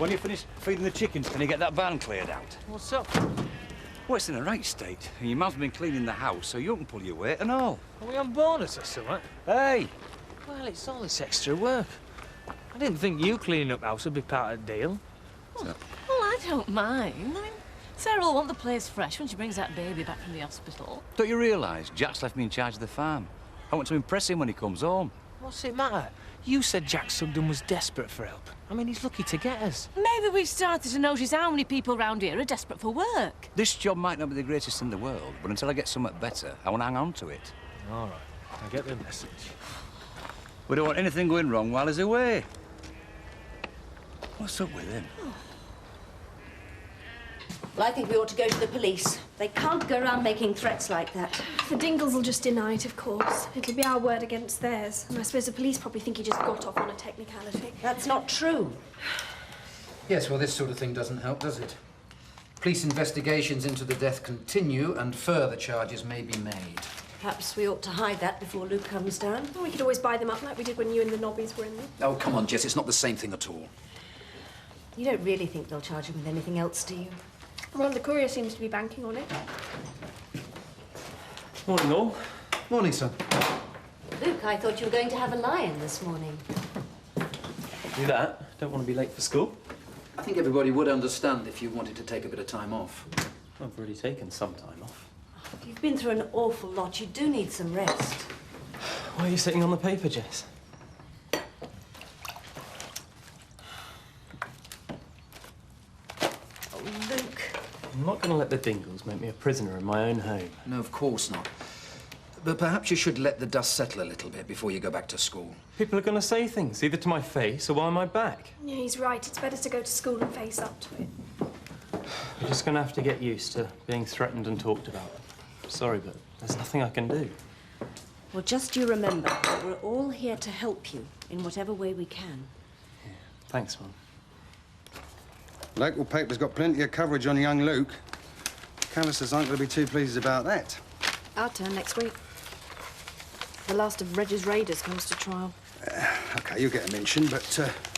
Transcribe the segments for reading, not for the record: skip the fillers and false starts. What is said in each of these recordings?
When you finish feeding the chickens, can you get that barn cleared out? What's up? Well, it's in a right state. And your mum's been cleaning the house, so you can pull your weight and all. Are we on bonus or something? Hey! Well, it's all this extra work. I didn't think you cleaning up house would be part of the deal. Well, I don't mind. I mean, Sarah will want the place fresh when she brings that baby back from the hospital. Don't you realise Jack's left me in charge of the farm? I want to impress him when he comes home. What's it matter? You said Jack Sugden was desperate for help. I mean, he's lucky to get us. Maybe we've started to notice how many people round here are desperate for work. This job might not be the greatest in the world, but until I get something better, I want to hang on to it. All right, I get the message. We don't want anything going wrong while he's away. What's up with him? Well, I think we ought to go to the police. They can't go around making threats like that. The Dingles will just deny it, of course. It'll be our word against theirs. And I suppose the police probably think he just got off on a technicality. That's not true. Yes, well, this sort of thing doesn't help, does it? Police investigations into the death continue and further charges may be made. Perhaps we ought to hide that before Luke comes down. Well, we could always buy them up like we did when you and the Nobbies were in them. Oh, come on, Jess, it's not the same thing at all. You don't really think they'll charge him with anything else, do you? Well, the Courier seems to be banking on it. Morning, all. Morning, son. Luke, I thought you were going to have a lie-in this morning. Do that. Don't want to be late for school. I think everybody would understand if you wanted to take a bit of time off. I've already taken some time off. You've been through an awful lot. You do need some rest. Why are you sitting on the paper, Jess? Oh, Luke. I'm not going to let the Dingles make me a prisoner in my own home. No, of course not. But perhaps you should let the dust settle a little bit before you go back to school. People are going to say things, either to my face or behind my back. Yeah, he's right. It's better to go to school and face up to it. You're just going to have to get used to being threatened and talked about. Sorry, but there's nothing I can do. Well, just you remember that we're all here to help you in whatever way we can. Yeah. Thanks, Mum. Local paper's got plenty of coverage on young Luke. Callisters aren't going to be too pleased about that. Our turn next week. The last of Reg's raiders comes to trial. OK, you'll get a mention, but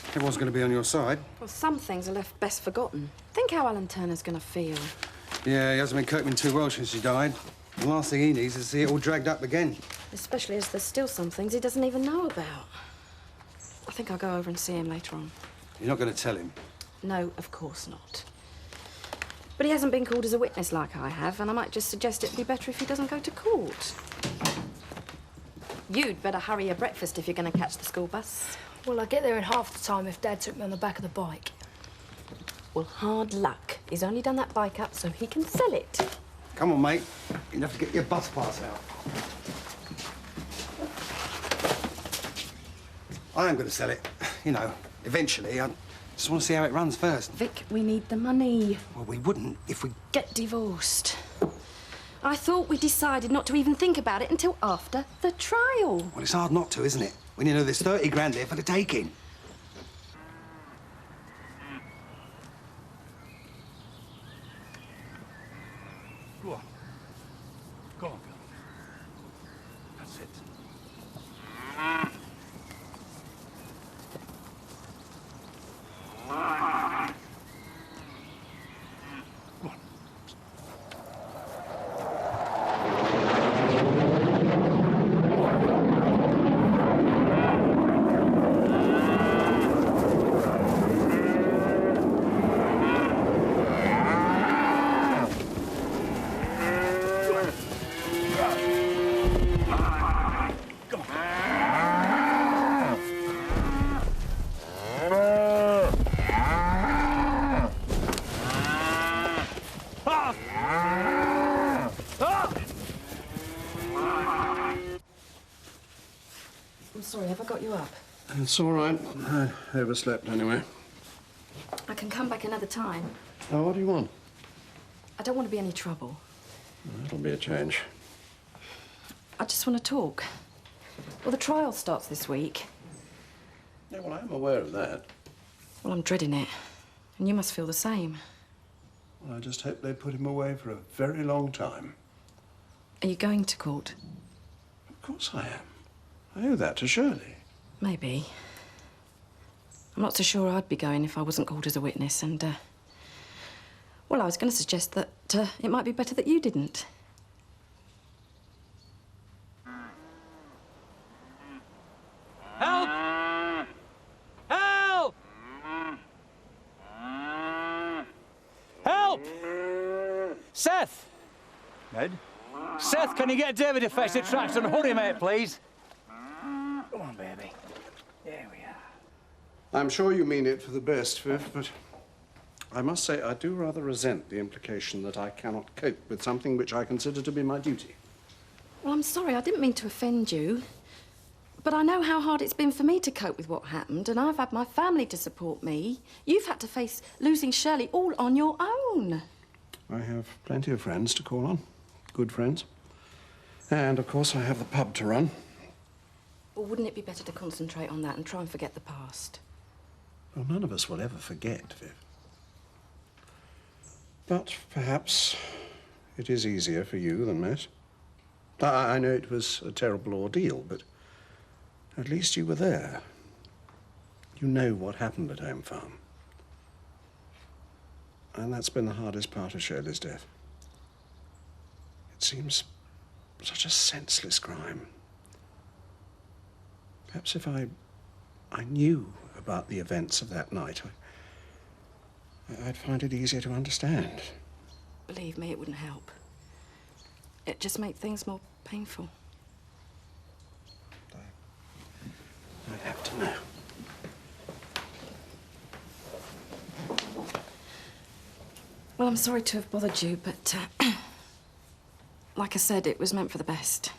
everyone's going to be on your side. Well, some things are left best forgotten. Think how Alan Turner's going to feel. Yeah, he hasn't been coping too well since he died. The last thing he needs is to see it all dragged up again. Especially as there's still some things he doesn't even know about. I think I'll go over and see him later on. You're not going to tell him? No, of course not. But he hasn't been called as a witness like I have, and I might just suggest it'd be better if he doesn't go to court. You'd better hurry your breakfast if you're going to catch the school bus. Well, I'd get there in half the time if Dad took me on the back of the bike. Well, hard luck. He's only done that bike up so he can sell it. Come on, mate. You'll have to get your bus pass out. I am going to sell it. You know, eventually. I just want to see how it runs first. Vic, we need the money. Well, we wouldn't if we... Get divorced. I thought we decided not to even think about it until after the trial. Well, it's hard not to, isn't it? When you know there's 30 grand there for the taking. Go on. Go on, girl. That's it. Go on. I'm sorry, have I got you up? It's all right. I overslept anyway. I can come back another time. Oh, what do you want? I don't want to be any trouble. That'll be a change. I just want to talk. Well, the trial starts this week. Yeah, well, I am aware of that. Well, I'm dreading it. And you must feel the same. Well, I just hope they put him away for a very long time. Are you going to court? Of course I am. I owe that to Shirley. Maybe. I'm not so sure I'd be going if I wasn't called as a witness, and, well, I was going to suggest that it might be better that you didn't. Help! Help! Help! Seth! Ned? Seth, can you get David to fetch the tracks and hurry, mate, please? Come on, baby. There we are. I'm sure you mean it for the best, Viv, but I must say I do rather resent the implication that I cannot cope with something which I consider to be my duty. Well, I'm sorry, I didn't mean to offend you. But I know how hard it's been for me to cope with what happened, and I've had my family to support me. You've had to face losing Shirley all on your own. I have plenty of friends to call on, good friends. And, of course, I have the pub to run. Well, wouldn't it be better to concentrate on that and try and forget the past? Well, none of us will ever forget, Viv. But perhaps it is easier for you than most. I know it was a terrible ordeal, but at least you were there. You know what happened at Home Farm. And that's been the hardest part of Shirley's death. It seems such a senseless crime. Perhaps if I knew about the events of that night, I'd find it easier to understand. Believe me, it wouldn't help. It'd just make things more painful. I'd have to know. Well, I'm sorry to have bothered you, but, like I said, it was meant for the best.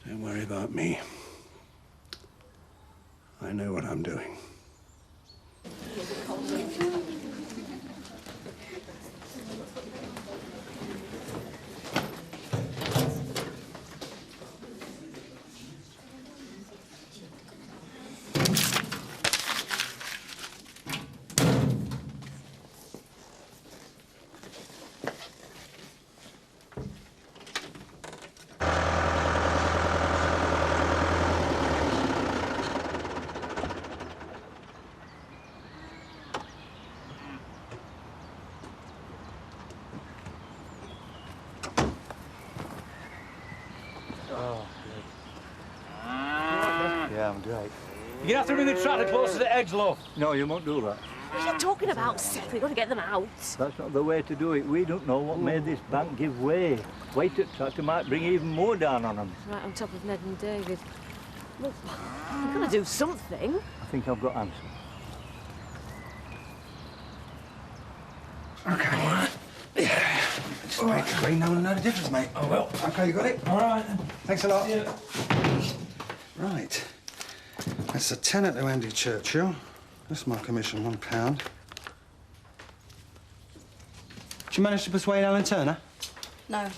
Don't worry about me. I know what I'm doing. Yeah, I'm great. You're gonna have to bring the tractor closer to Edge, love. No, you won't do that. What are you talking about, Seth? We've got to get them out. That's not the way to do it. We don't know what made this bank give way. Wait at tractor might bring even more down on them. Right on top of Ned and David. Well, you've got to do something. I think I've got answers. OK. Yeah. Just make it clean, no one will know the difference, mate. Oh, well. OK, you got it? All right, then. Thanks a lot. Yeah. Right. That's a tenner to Andy Churchill. That's my commission, £1. Did you manage to persuade Alan Turner? No.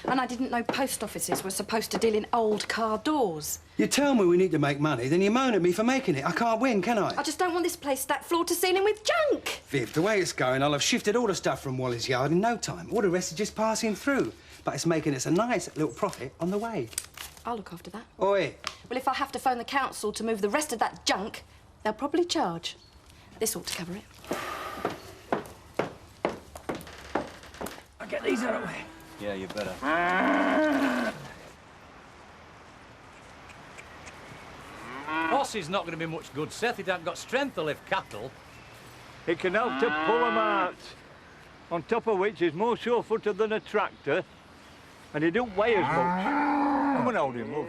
And I didn't know post offices were supposed to deal in old car doors. You tell me we need to make money, then you moan at me for making it. I can't win, can I? I just don't want this place stacked floor to ceiling with junk. Viv, the way it's going, I'll have shifted all the stuff from Wally's yard in no time. All the rest is just passing through. But it's making us a nice little profit on the way. I'll look after that. Oi. Well, if I have to phone the council to move the rest of that junk, they'll probably charge. This ought to cover it. I'll get these out of the way. Yeah, you better. Horse is not going to be much good, Seth. It hasn't got strength to lift cattle. It can help to pull them out. On top of which is more sure-footed than a tractor, and he don't weigh as much. Come on, hold him, love.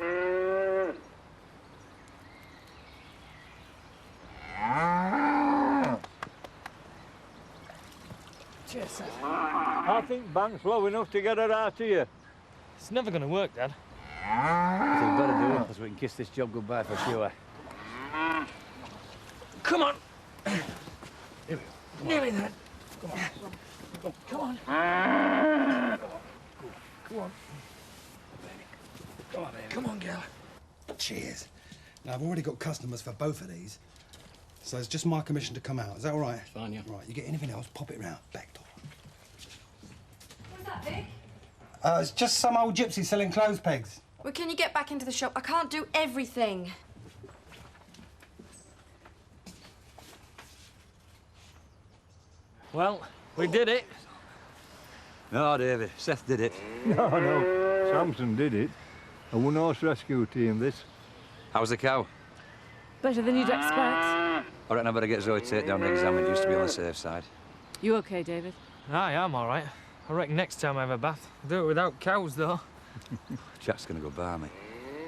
Cheers, Seth. I think bank's low enough to get her out of here. It's never going to work, Dad. I think we better do it, so we can kiss this job goodbye for sure. Come on. Here we go. Nearly there. Come on. Come on. Come on. Come on, baby. Come on, girl. Cheers. Now, I've already got customers for both of these. So it's just my commission to come out. Is that all right? Fine, yeah. Right, you get anything else, pop it round. Back door. What's that, Vic? It's just some old gypsy selling clothes pegs. Well, can you get back into the shop? I can't do everything. Well, we did it. No, David, Seth did it. No, Samson did it. A one-horse rescue team, this. How's the cow? Better than you'd expect. I reckon I better get Zoe Tate down and examined just to be on the safe side. You okay, David? Aye, I'm all right. I reckon next time I have a bath, I'll do it without cows, though. Jack's gonna go barmy.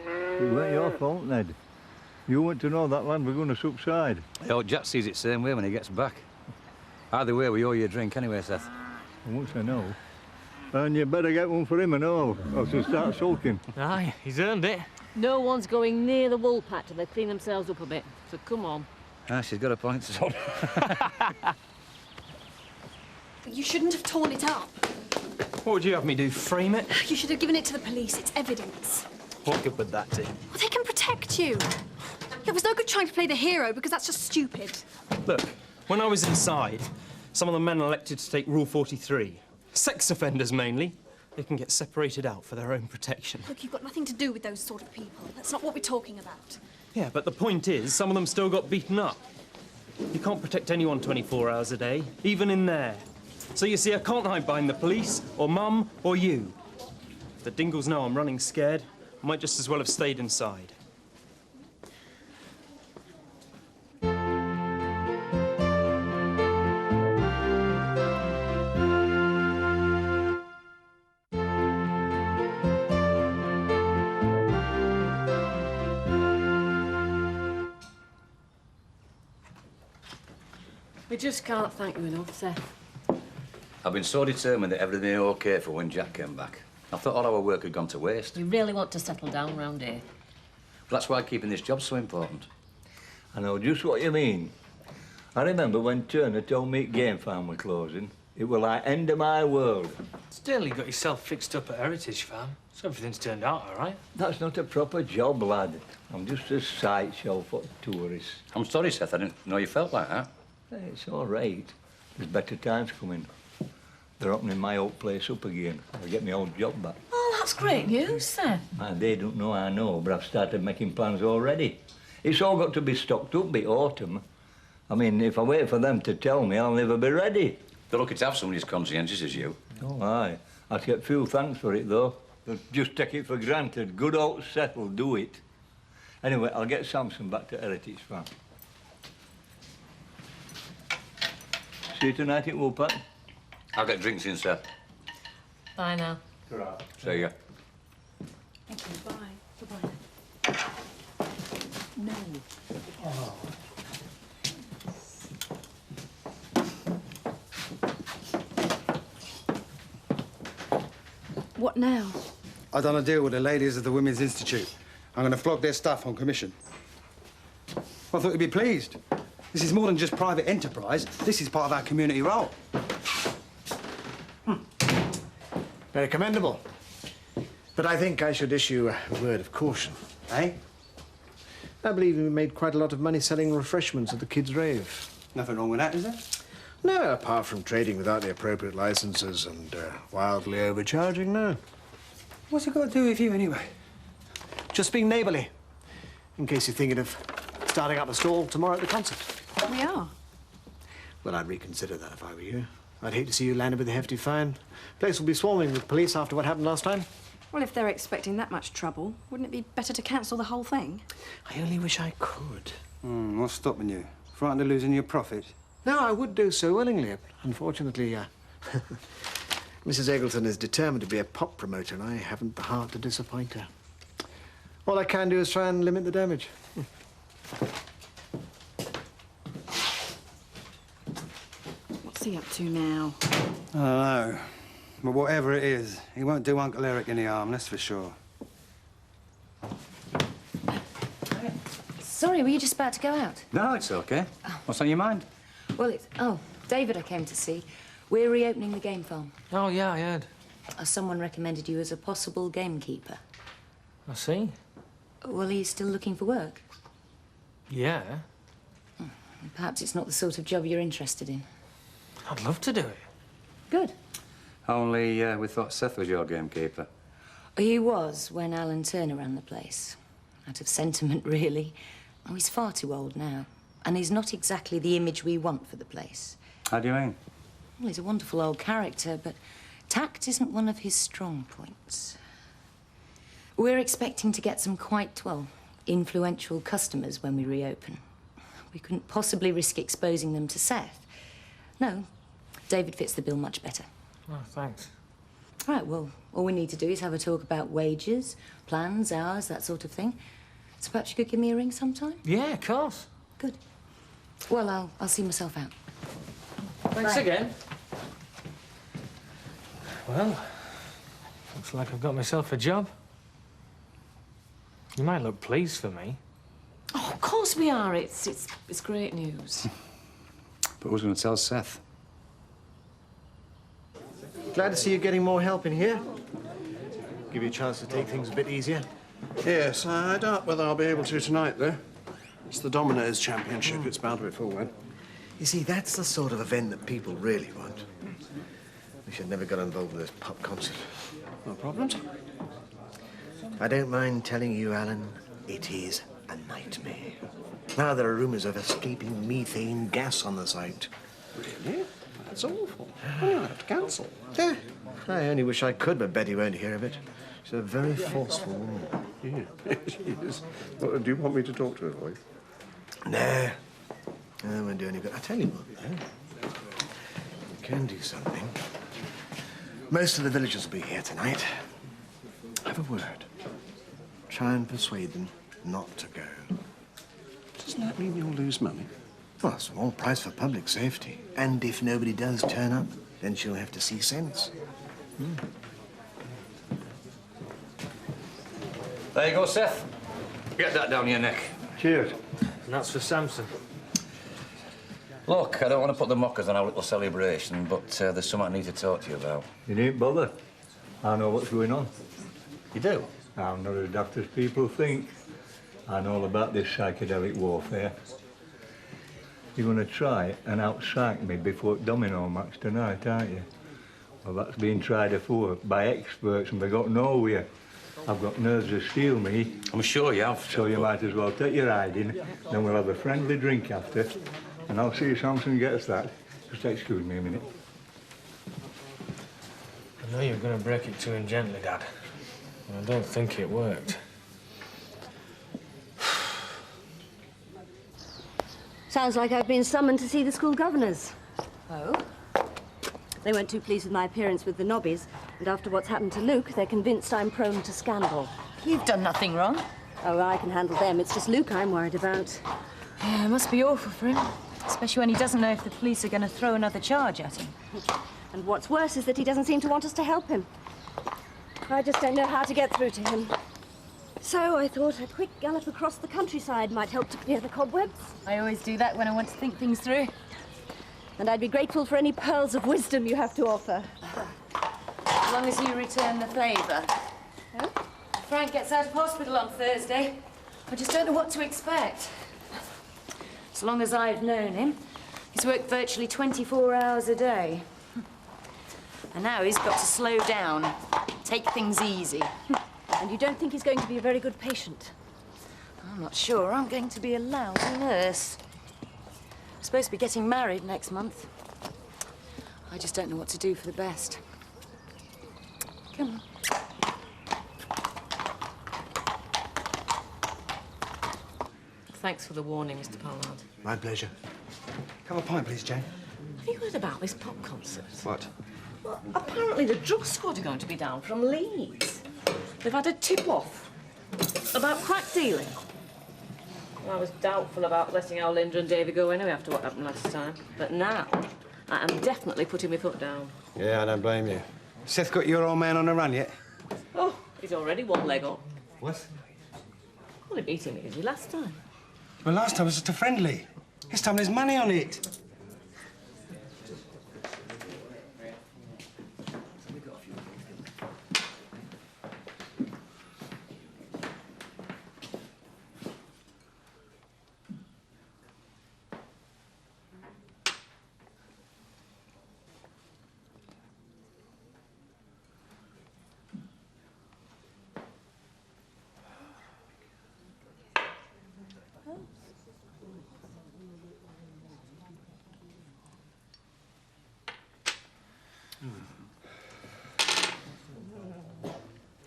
It weren't your fault, Ned. You want to know that land we're going to subside. Oh, Jack sees it same way when he gets back. Either way, we owe you a drink anyway, Seth. And once I know, and you better get one for him and all, or he'll start sulking. Aye, he's earned it. No one's going near the wool patch till they clean themselves up a bit. So come on. Ah, she's got a point, so. You shouldn't have torn it up. What would you have me do, frame it? You should have given it to the police. It's evidence. What good would that do? Well, they can protect you. It was no good trying to play the hero because that's just stupid. Look, when I was inside, some of the men elected to take Rule 43. Sex offenders, mainly. They can get separated out for their own protection. Look, you've got nothing to do with those sort of people. That's not what we're talking about. Yeah, but the point is, some of them still got beaten up. You can't protect anyone 24 hours a day, even in there. So you see, I can't hide behind the police, or Mum, or you. If the Dingles know I'm running scared, I might just as well have stayed inside. We just can't thank you enough, Seth. I've been so determined that everything was okay for when Jack came back. I thought all our work had gone to waste. We really want to settle down round here. That's why keeping this job's so important. I know just what you mean. I remember when Turner told me game farm were closing. It was like end of my world. Still, you got yourself fixed up at Heritage Farm, so everything's turned out all right. That's not a proper job, lad. I'm just a sideshow for tourists. I'm sorry, Seth, I didn't know you felt like that. Hey, it's all right. There's better times coming. They're opening my old place up again. I'll get my old job back. Oh, that's great news, Seth. And they don't know I know, but I've started making plans already. It's all got to be stocked up by autumn. I mean, if I wait for them to tell me, I'll never be ready. They're lucky to have somebody as conscientious as you. Oh, aye. I'd get few thanks for it, though. They'll just take it for granted. Good old Seth will do it. Anyway, I'll get Samson back to Heritage Farm. See you tonight at Woolpack. I'll get drinks in, Seth. Bye now. See ya. Thank you. Bye. Bye-bye. No. Oh. What now? I've done a deal with the ladies of the Women's Institute. I'm going to flog their stuff on commission. I thought you'd be pleased. This is more than just private enterprise. This is part of our community role. Very commendable. But I think I should issue a word of caution. Eh? I believe we made quite a lot of money selling refreshments at the kids' rave. Nothing wrong with that, is there? No, apart from trading without the appropriate licenses and wildly overcharging, no. What's it got to do with you, anyway? Just being neighbourly, in case you're thinking of starting up a stall tomorrow at the concert. We are. Well, I'd reconsider that if I were you. I'd hate to see you landed with a hefty fine. The place will be swarming with police after what happened last time. Well, if they're expecting that much trouble, wouldn't it be better to cancel the whole thing? I only wish I could. What's stopping you? Frightened of losing your profit? No, I would do so willingly. Unfortunately, Mrs. Eggleton is determined to be a pop promoter, and I haven't the heart to disappoint her. All I can do is try and limit the damage. What's he up to now? I don't know. But whatever it is, he won't do Uncle Eric any harm, that's for sure. Sorry, were you just about to go out? No, it's okay. What's on your mind? Well, it's... Oh, David I came to see. We're reopening the game farm. Oh, yeah, I heard. Someone recommended you as a possible gamekeeper. I see. Well, he's still looking for work. Yeah. Perhaps it's not the sort of job you're interested in. I'd love to do it. Good. Only we thought Seth was your gamekeeper. He was when Alan Turner ran the place. Out of sentiment, really. Oh, he's far too old now. And he's not exactly the image we want for the place. How do you mean? Well, he's a wonderful old character, but tact isn't one of his strong points. We're expecting to get some quite, well, influential customers when we reopen. We couldn't possibly risk exposing them to Seth. No, David fits the bill much better. Oh, thanks. Right, well, all we need to do is have a talk about wages, plans, hours, that sort of thing. So perhaps you could give me a ring sometime? Yeah, of course. Good. Well, I'll see myself out. Thanks Bye. again. Well, looks like I've got myself a job. You might look pleased for me. Oh, of course we are. It's great news. But who's going to tell Seth? Glad to see you getting more help in here. Give you a chance to take things a bit easier. Yes, I doubt whether I'll be able to tonight, though. It's the Dominoes Championship. It's bound to be full, then. You see, that's the sort of event that people really want. We should never got involved with this pop concert. No problems. I don't mind telling you, Alan, it is a nightmare. Now there are rumours of escaping methane gas on the site. Really? That's awful. Well, you'll have to cancel. Yeah, I only wish I could, but Betty won't hear of it. She's a very forceful woman. Yeah, she is. Well, do you want me to talk to her, boy? No. I won't do any good. I tell you what, though. We can do something. Most of the villagers will be here tonight. Have a word. Try and persuade them not to go. Doesn't that mean you'll lose money? Well, it's a small price for public safety. And if nobody does turn up, then she'll have to see sense. There you go, Seth. Get that down your neck. Cheers. And that's for Samson. Look, I don't want to put the mockers on our little celebration, but there's something I need to talk to you about. You needn't bother. I know what's going on. You do? I'm not as daft as people think. I know all about this psychedelic warfare. You're going to try and out-psych me before the domino match tonight, aren't you? Well, that's been tried before by experts and they got nowhere. I've got nerves of steel, me. I'm sure you have. So you might as well take your hiding, then we'll have a friendly drink after, and I'll see if Samson gets that. Just excuse me a minute. I know you're going to break it to him gently, Dad. And I don't think it worked. Sounds like I've been summoned to see the school governors. Oh? They weren't too pleased with my appearance with the nobbies, and after what's happened to Luke, they're convinced I'm prone to scandal. You've done nothing wrong. Oh, I can handle them. It's just Luke I'm worried about. Yeah, it must be awful for him. Especially when he doesn't know if the police are going to throw another charge at him. And what's worse is that he doesn't seem to want us to help him. I just don't know how to get through to him. So I thought a quick gallop across the countryside might help to clear the cobwebs. I always do that when I want to think things through. And I'd be grateful for any pearls of wisdom you have to offer. As long as you return the favour. Huh? Frank gets out of hospital on Thursday. I just don't know what to expect. As long as I've known him, he's worked virtually 24 hours a day. And now he's got to slow down, take things easy. And you don't think he's going to be a very good patient? I'm not sure. I'm going to be a lousy nurse. I'm supposed to be getting married next month. I just don't know what to do for the best. Come on. Thanks for the warning, Mr. Pollard. My pleasure. Have a pint, please, Jane. Have you heard about this pop concert? What? Well, apparently the drug squad are going to be down from Leeds. They've had a tip-off about crack dealing. Well, I was doubtful about letting our Linda and Davy go anyway after what happened last time. But now, I am definitely putting my foot down. Yeah, I don't blame you. Seth got your old man on a run yet? Oh, he's already one leg up. What? Well, he beat him easy last time. Well, last time was just a friendly. This time there's money on it.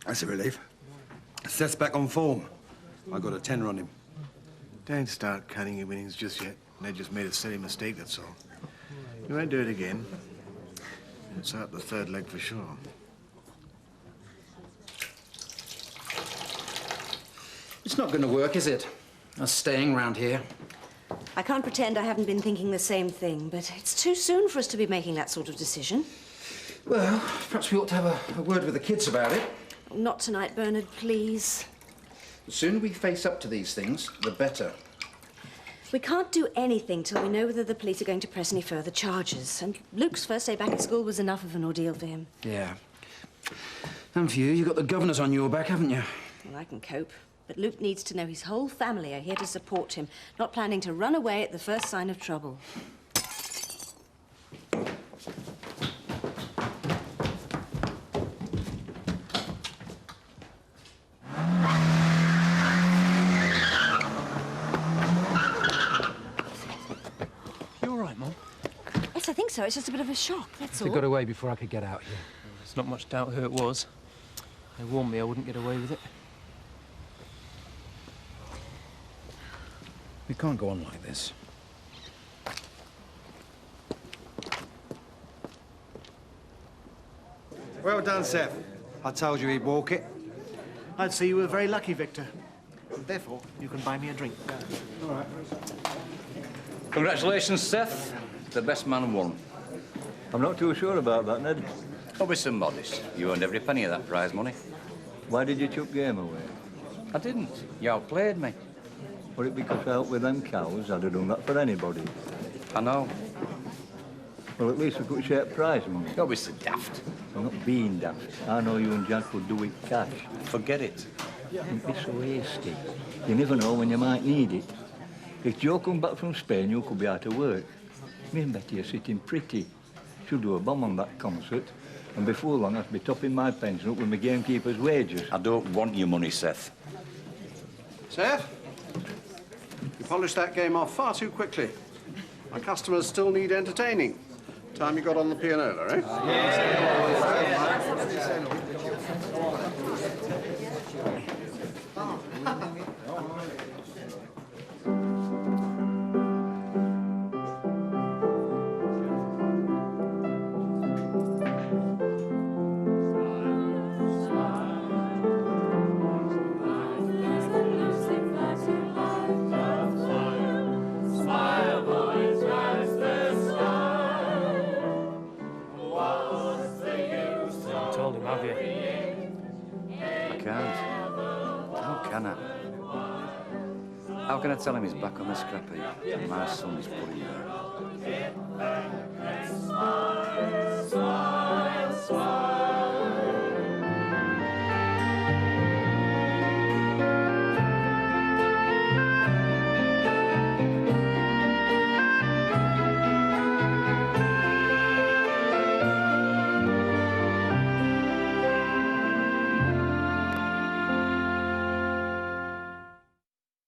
That's a relief. Seth's back on form. I got a tenner on him. Don't start counting your winnings just yet. Ned just made a silly mistake, that's all. You won't do it again. It's out the third leg for sure. It's not going to work, is it? Us staying round here. I can't pretend I haven't been thinking the same thing, but it's too soon for us to be making that sort of decision. Well, perhaps we ought to have a word with the kids about it. Not tonight, Bernard, please. The sooner we face up to these things, the better. We can't do anything till we know whether the police are going to press any further charges. And Luke's first day back at school was enough of an ordeal for him. Yeah. And for you, you've got the governors on your back, haven't you? Well, I can cope. But Luke needs to know his whole family are here to support him, not planning to run away at the first sign of trouble. You all right, Mum? Yes, I think so. It's just a bit of a shock, that's all. They got away before I could get out here. There's not much doubt who it was. They warned me I wouldn't get away with it. We can't go on like this. Well done, Seth. I told you he'd walk it. I'd say you were very lucky, Victor. And therefore, you can buy me a drink. All right. Congratulations, Seth. The best man won. I'm not too sure about that, Ned. Obviously modest. You earned every penny of that prize money. Why did you chuck game away? I didn't. You outplayed me. Was it because I helped with them cows? I'd have done that for anybody. I know. Well, at least we could share prize money. You're obviously daft. I'm not being daft. I know you and Jack would do it cash. Forget it. Don't be so hasty. You never know when you might need it. If Joe come back from Spain, you could be out of work. Me and Betty are sitting pretty. She'll do a bomb on that concert. And before long, I'll be topping my pension up with my gamekeeper's wages. I don't want your money, Seth. Seth? You polished that game off far too quickly. My customers still need entertaining. Time you got on the pianola, eh? Told him, have you? I can't. How can I? How can I tell him he's back on the scrap heap and my son's put him there?